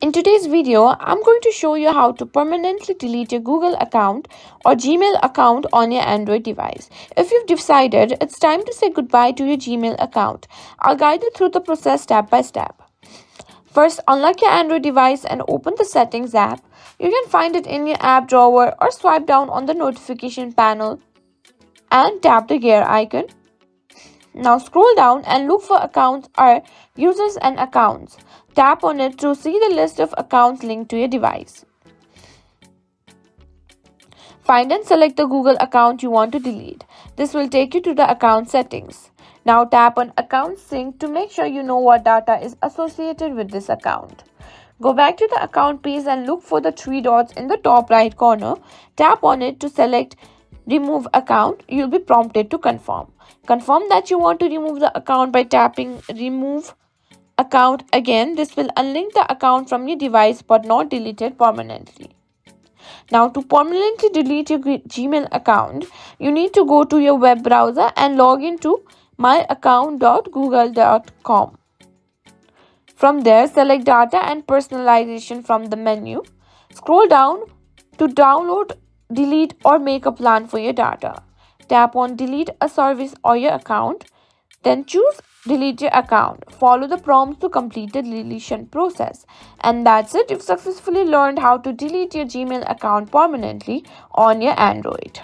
In today's video, I'm going to show you how to permanently delete your Google account or Gmail account on your Android device. If you've decided it's time to say goodbye to your Gmail account, I'll guide you through the process step by step. First, unlock your Android device and open the Settings app. You can find it in your app drawer or swipe down on the notification panel and tap the gear icon. Now scroll down and look for Accounts or Users and Accounts. Tap on it to see the list of accounts linked to your device. Find and select the Google account you want to delete. This will take you to the account settings. Now tap on Account Sync to make sure you know what data is associated with this account. Go back to the account page and look for the three dots in the top right corner. Tap on it to select Remove Account. You'll be prompted to confirm. Confirm that you want to remove the account by tapping Remove Account again. This will unlink the account from your device but not delete it permanently. Now, to permanently delete your Gmail account, you need to go to your web browser and log into myaccount.google.com. From there, select Data and Personalization from the menu. Scroll down to download, delete, or make a plan for your data. Tap on Delete a service or your account. Then choose Delete your account. Follow the prompts to complete the deletion process. And that's it. You've successfully learned how to delete your Gmail account permanently on your Android.